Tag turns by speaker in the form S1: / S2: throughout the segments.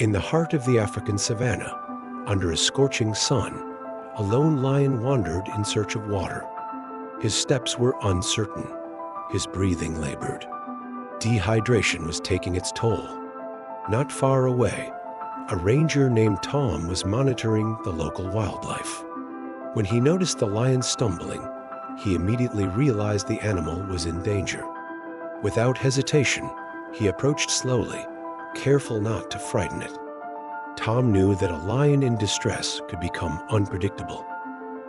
S1: In the heart of the African savanna, under a scorching sun, a lone lion wandered in search of water. His steps were uncertain, his breathing labored. Dehydration was taking its toll. Not far away, a ranger named Tom was monitoring the local wildlife. When he noticed the lion stumbling, he immediately realized the animal was in danger. Without hesitation, he approached slowly, careful not to frighten it. Tom knew that a lion in distress could become unpredictable,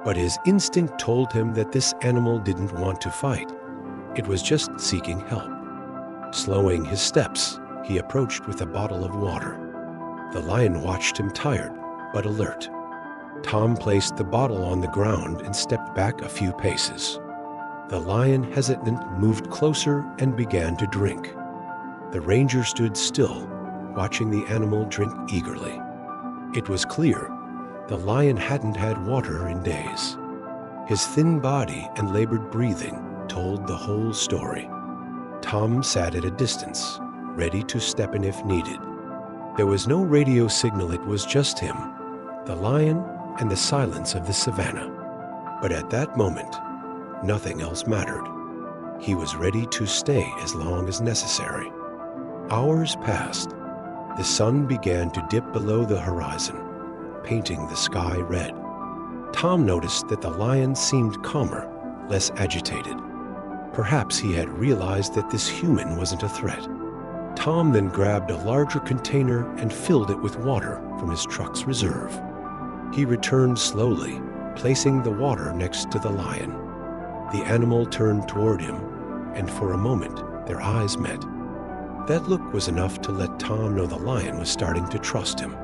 S1: but his instinct told him that this animal didn't want to fight. It was just seeking help. Slowing his steps, he approached with a bottle of water. The lion watched him, tired but alert. Tom placed the bottle on the ground and stepped back a few paces. The lion, hesitant, moved closer and began to drink. The ranger stood still, watching the animal drink eagerly. It was clear the lion hadn't had water in days. His thin body and labored breathing told the whole story. Tom sat at a distance, ready to step in if needed. There was no radio signal, it was just him, the lion, and the silence of the savannah. But at that moment, nothing else mattered. He was ready to stay as long as necessary. Hours passed. The sun began to dip below the horizon, painting the sky red. Tom noticed that the lion seemed calmer, less agitated. Perhaps he had realized that this human wasn't a threat. Tom then grabbed a larger container and filled it with water from his truck's reserve. He returned slowly, placing the water next to the lion. The animal turned toward him, and for a moment, their eyes met. That look was enough to let Tom know the lion was starting to trust him.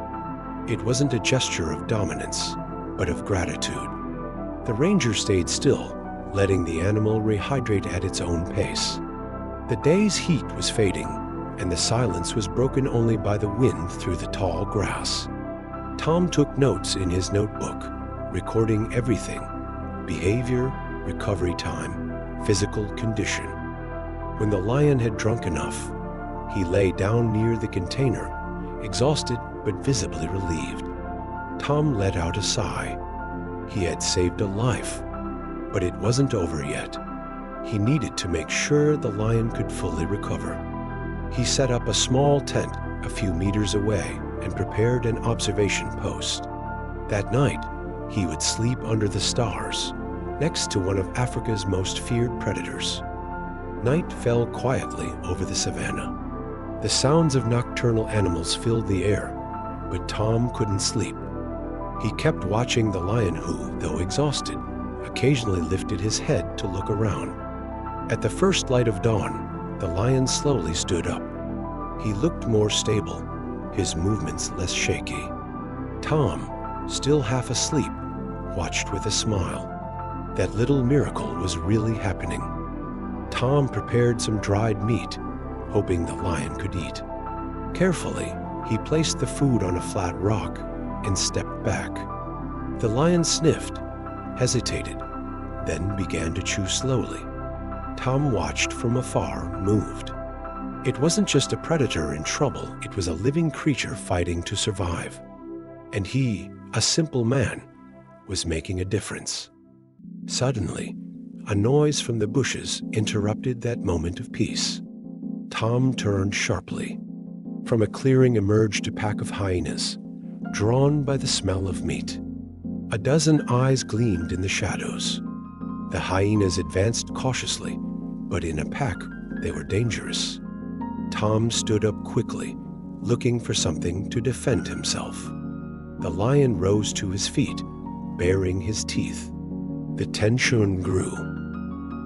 S1: It wasn't a gesture of dominance, but of gratitude. The ranger stayed still, letting the animal rehydrate at its own pace. The day's heat was fading, and the silence was broken only by the wind through the tall grass. Tom took notes in his notebook, recording everything: behavior, recovery time, physical condition. When the lion had drunk enough, he lay down near the container, exhausted but visibly relieved. Tom let out a sigh. He had saved a life, but it wasn't over yet. He needed to make sure the lion could fully recover. He set up a small tent a few meters away and prepared an observation post. That night, he would sleep under the stars, next to one of Africa's most feared predators. Night fell quietly over the savannah. The sounds of nocturnal animals filled the air, but Tom couldn't sleep. He kept watching the lion who, though exhausted, occasionally lifted his head to look around. At the first light of dawn, the lion slowly stood up. He looked more stable, his movements less shaky. Tom, still half asleep, watched with a smile. That little miracle was really happening. Tom prepared some dried meat, hoping the lion could eat. Carefully, he placed the food on a flat rock and stepped back. The lion sniffed, hesitated, then began to chew slowly. Tom watched from afar, moved. It wasn't just a predator in trouble, it was a living creature fighting to survive. And he, a simple man, was making a difference. Suddenly, a noise from the bushes interrupted that moment of peace. Tom turned sharply. From a clearing emerged a pack of hyenas, drawn by the smell of meat. A dozen eyes gleamed in the shadows. The hyenas advanced cautiously, but in a pack, they were dangerous. Tom stood up quickly, looking for something to defend himself. The lion rose to his feet, baring his teeth. The tension grew.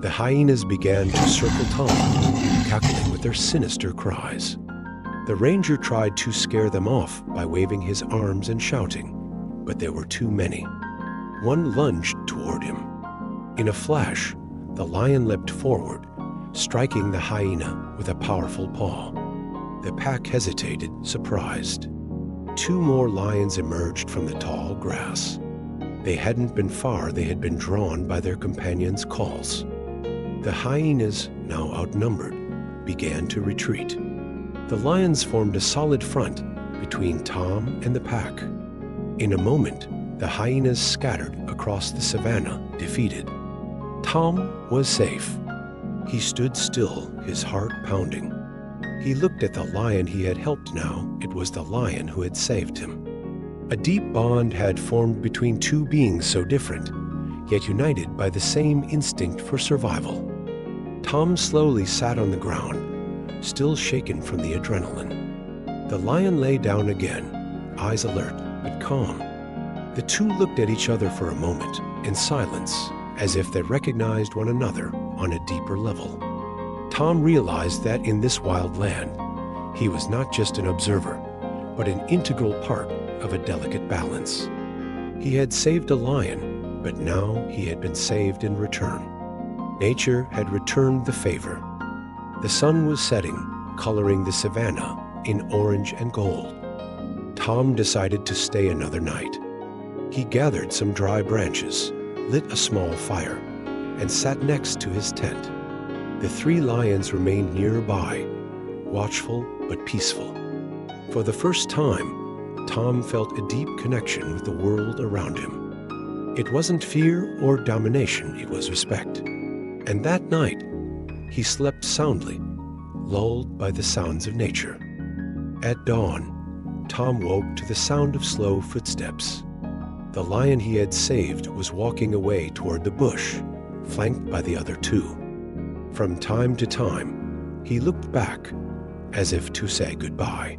S1: The hyenas began to circle Tom, cackling with their sinister cries. The ranger tried to scare them off by waving his arms and shouting, but there were too many. One lunged toward him. In a flash, the lion leapt forward, striking the hyena with a powerful paw. The pack hesitated, surprised. Two more lions emerged from the tall grass. They hadn't been far, they had been drawn by their companions' calls. The hyenas, now outnumbered, began to retreat. The lions formed a solid front, between Tom and the pack. In a moment, the hyenas scattered across the savannah, defeated. Tom was safe. He stood still, his heart pounding. He looked at the lion he had helped now. It was the lion who had saved him. A deep bond had formed between two beings so different, yet united by the same instinct for survival. Tom slowly sat on the ground, still shaken from the adrenaline. The lion lay down again, eyes alert but calm. The two looked at each other for a moment, in silence, as if they recognized one another on a deeper level. Tom realized that in this wild land, he was not just an observer, but an integral part of a delicate balance. He had saved a lion, but now he had been saved in return. Nature had returned the favor. The sun was setting, coloring the savannah in orange and gold. Tom decided to stay another night. He gathered some dry branches, lit a small fire, and sat next to his tent. The three lions remained nearby, watchful but peaceful. For the first time, Tom felt a deep connection with the world around him. It wasn't fear or domination, it was respect. And that night, he slept soundly, lulled by the sounds of nature. At dawn, Tom woke to the sound of slow footsteps. The lion he had saved was walking away toward the bush, flanked by the other two. From time to time, he looked back, as if to say goodbye.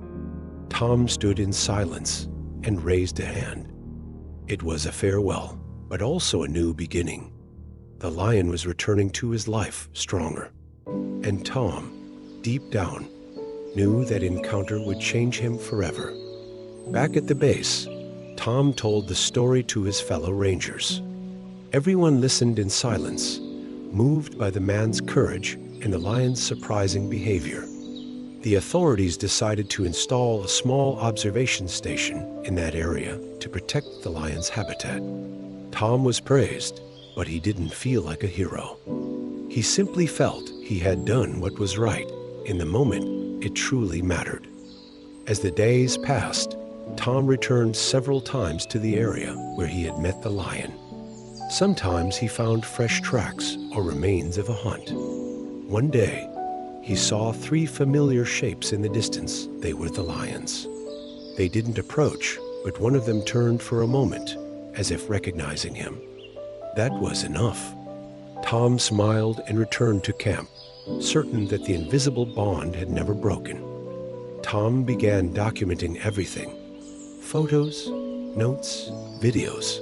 S1: Tom stood in silence and raised a hand. It was a farewell, but also a new beginning. The lion was returning to his life stronger. And Tom, deep down, knew that encounter would change him forever. Back at the base, Tom told the story to his fellow rangers. Everyone listened in silence, moved by the man's courage and the lion's surprising behavior. The authorities decided to install a small observation station in that area to protect the lion's habitat. Tom was praised, but he didn't feel like a hero. He simply felt he had done what was right in the moment it truly mattered. As the days passed, Tom returned several times to the area where he had met the lion. Sometimes he found fresh tracks or remains of a hunt. One day, he saw three familiar shapes in the distance. They were the lions. They didn't approach, but one of them turned for a moment, as if recognizing him. That was enough. Tom smiled and returned to camp, certain that the invisible bond had never broken. Tom began documenting everything: photos, notes, videos.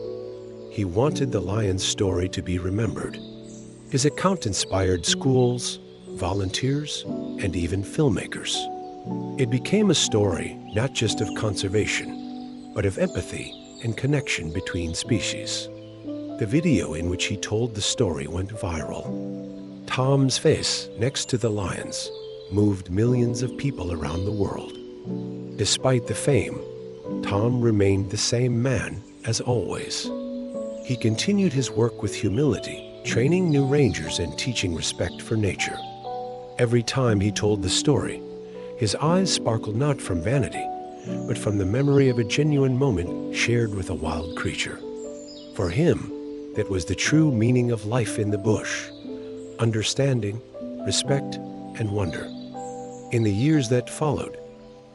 S1: He wanted the lion's story to be remembered. His account inspired schools, volunteers, and even filmmakers. It became a story not just of conservation, but of empathy and connection between species. The video in which he told the story went viral. Tom's face next to the lions moved millions of people around the world. Despite the fame, Tom remained the same man as always. He continued his work with humility, training new rangers and teaching respect for nature. Every time he told the story, his eyes sparkled not from vanity, but from the memory of a genuine moment shared with a wild creature. For him, that was the true meaning of life in the bush: understanding, respect, and wonder. In the years that followed,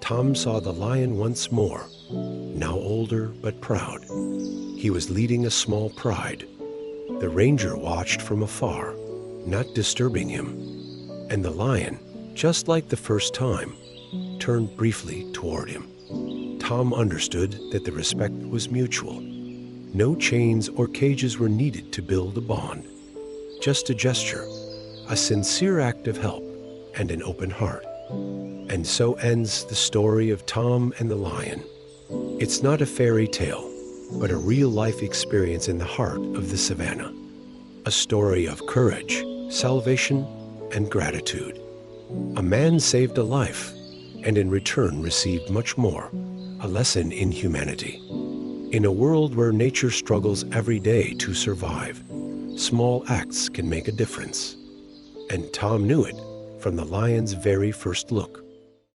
S1: Tom saw the lion once more, now older but proud. He was leading a small pride. The ranger watched from afar, not disturbing him. And the lion, just like the first time, turned briefly toward him. Tom understood that the respect was mutual. No chains or cages were needed to build a bond. Just a gesture, a sincere act of help, and an open heart. And so ends the story of Tom and the lion. It's not a fairy tale, but a real-life experience in the heart of the savannah. A story of courage, salvation, and gratitude. A man saved a life, and in return received much more, a lesson in humanity. In a world where nature struggles every day to survive, small acts can make a difference. And Tom knew it from the lion's very first look.